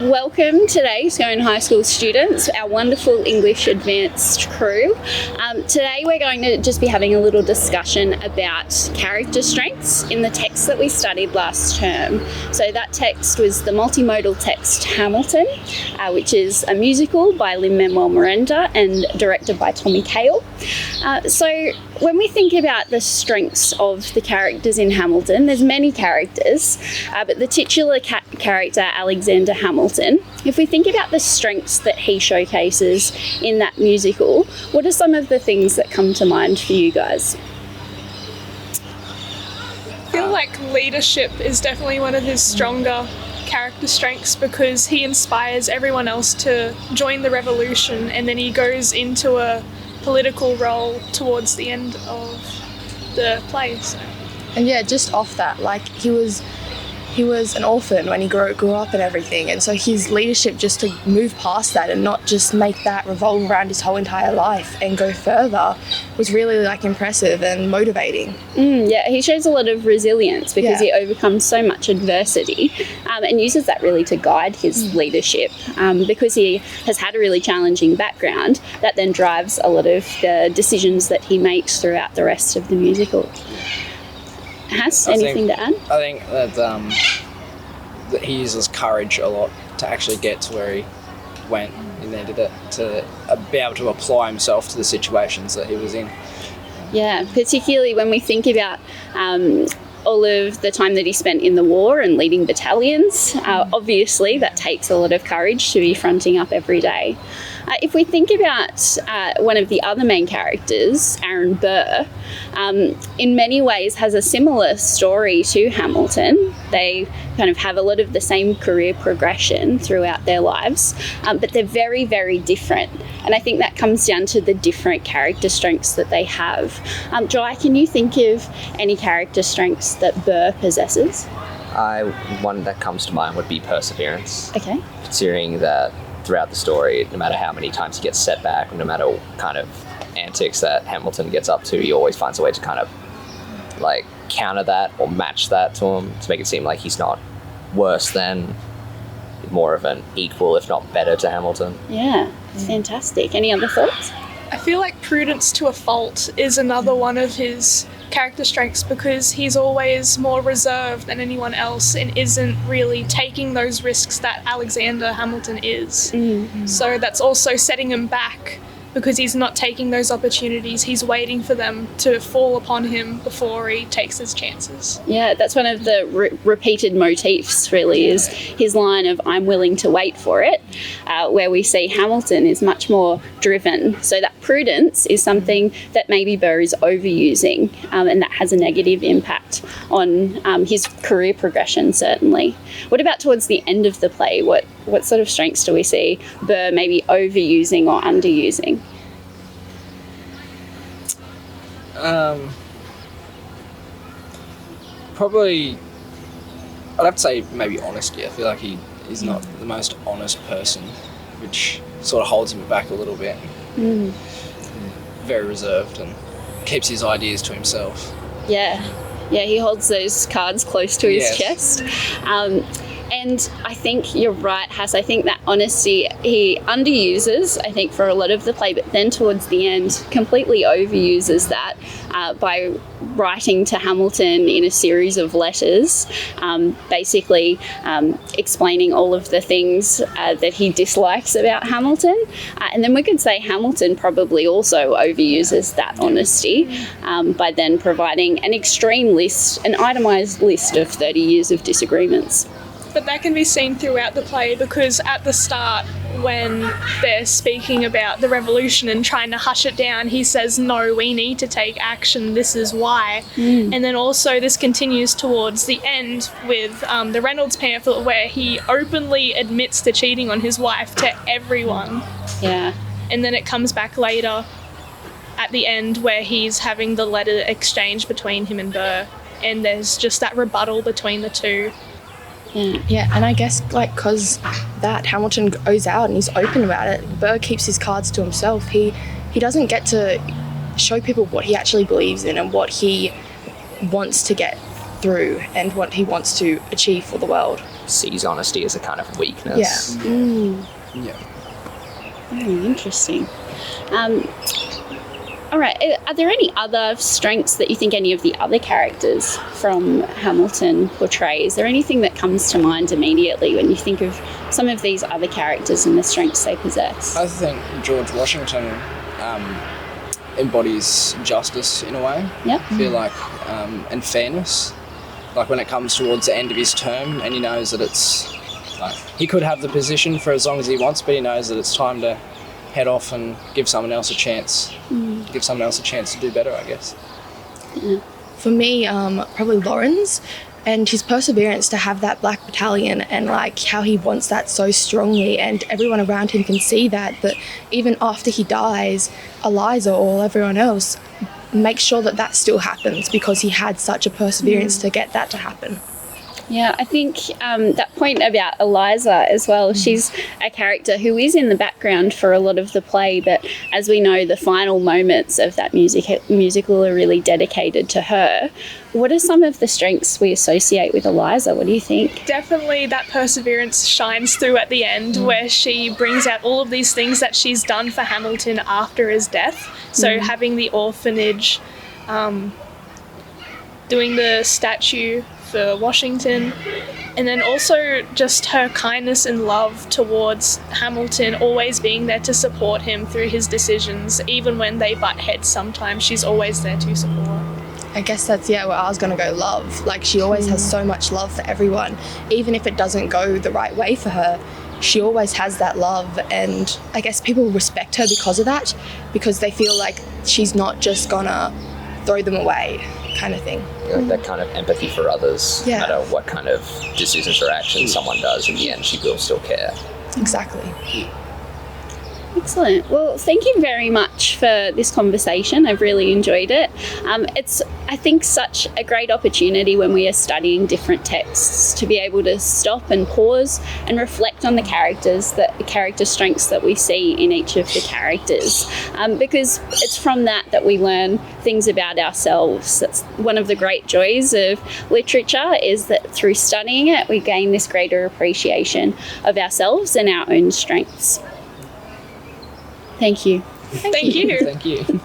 welcome today, Scone High School students, our wonderful English Advanced crew. Today we're going to just be having a little discussion about character strengths in the text that we studied last term. So that text was the multimodal text Hamilton, which is a musical by Lin-Manuel Miranda and directed by Tommy Kail. So when we think about the strengths of the characters in Hamilton, there's many characters, but the titular character, Alexander Hamilton, if we think about the strengths that he showcases in that musical, what are some of the things that come to mind for you guys? I feel like leadership is definitely one of his stronger character strengths because he inspires everyone else to join the revolution, and then he goes into a political role towards the end of the play. So. And yeah, just off that, like he was an orphan when he grew up and everything, and so his leadership just to move past that and not just make that revolve around his whole entire life and go further was really impressive and motivating. Yeah, he shows a lot of resilience because he overcomes so much adversity and uses that really to guide his leadership because he has had a really challenging background that then drives a lot of the decisions that he makes throughout the rest of the musical. Anything to add? I think that he uses courage a lot to actually get to where he went. He needed it to be able to apply himself to the situations that he was in. Yeah, particularly when we think about all of the time that he spent in the war and leading battalions. Obviously, that takes a lot of courage to be fronting up every day. If we think about one of the other main characters, Aaron Burr, in many ways has a similar story to Hamilton. They kind of have a lot of the same career progression throughout their lives, but they're very, very different. And I think that comes down to the different character strengths that they have. Jai, can you think of any character strengths that Burr possesses? One that comes to mind would be perseverance. Okay. Considering that throughout the story, no matter how many times he gets set back, no matter what kind of antics that Hamilton gets up to, he always finds a way to kind of counter that or match that to him to make it seem like he's not worse than, more of an equal, if not better, to Hamilton. Yeah, fantastic. Any other thoughts? I feel like prudence to a fault is another one of his character strengths because he's always more reserved than anyone else and isn't really taking those risks that Alexander Hamilton is. Mm-hmm. So that's also setting him back because he's not taking those opportunities. He's waiting for them to fall upon him before he takes his chances. Yeah, that's one of the repeated motifs, really, is his line of "I'm willing to wait for it," where we see Hamilton is much more driven. So that prudence is something that maybe Burr is overusing, and that has a negative impact on his career progression, certainly. What about towards the end of the play? What sort of strengths do we see Burr maybe overusing or underusing? Probably, I'd have to say maybe honesty. I feel like he's not the most honest person, which sort of holds him back a little bit. Very reserved and keeps his ideas to himself. Yeah, he holds those cards close to his chest. And I think you're right, Hass. I think that honesty he underuses, I think, for a lot of the play, but then towards the end completely overuses that by writing to Hamilton in a series of letters, basically explaining all of the things that he dislikes about Hamilton. And then we could say Hamilton probably also overuses that honesty by then providing an extreme list, an itemised list of 30 years of disagreements. But that can be seen throughout the play because at the start, when they're speaking about the revolution and trying to hush it down, he says, "No, we need to take action, this is why." And then also this continues towards the end with the Reynolds pamphlet where he openly admits to cheating on his wife to everyone. Yeah. And then it comes back later at the end where he's having the letter exchange between him and Burr, and there's just that rebuttal between the two. Yeah, and I guess because that Hamilton goes out and he's open about it, Burr keeps his cards to himself. He doesn't get to show people what he actually believes in and what he wants to get through and what he wants to achieve for the world. sees honesty as a kind of weakness. Yeah. Very interesting. All right. Are there any other strengths that you think any of the other characters from Hamilton portray? Is there anything that comes to mind immediately when you think of some of these other characters and the strengths they possess? I think George Washington embodies justice in a way. Yep. I feel like, and fairness. Like when it comes towards the end of his term and he knows that it's, like, he could have the position for as long as he wants, but he knows that it's time to head off and give someone else a chance. Give someone else a chance to do better, I guess. For me, probably Lawrence, and his perseverance to have that black battalion, and like how he wants that so strongly, and everyone around him can see that even after he dies, Eliza or everyone else makes sure that still happens because he had such a perseverance to get that to happen. Yeah, I think that point about Eliza as well, she's a character who is in the background for a lot of the play, but as we know, the final moments of that musical are really dedicated to her. What are some of the strengths we associate with Eliza? What do you think? Definitely that perseverance shines through at the end, where she brings out all of these things that she's done for Hamilton after his death. So having the orphanage, doing the statue for Washington, and then also just her kindness and love towards Hamilton, always being there to support him through his decisions, even when they butt heads sometimes, she's always there to support. I guess that's, where I was going to go, love. Like, she always has so much love for everyone. Even if it doesn't go the right way for her, she always has that love, and I guess people respect her because of that, because they feel like she's not just gonna throw them away kind of thing. Like that kind of empathy for others, Yeah. no matter what kind of decisions or actions someone does, in the end she will still care. Exactly. Excellent. Well, thank you very much for this conversation. I've really enjoyed it. It's, I think, such a great opportunity when we are studying different texts to be able to stop and pause and reflect on the character strengths that we see in each of the characters, because it's from that we learn things about ourselves. That's one of the great joys of literature, is that through studying it, we gain this greater appreciation of ourselves and our own strengths. Thank you. Thank you. Thank you.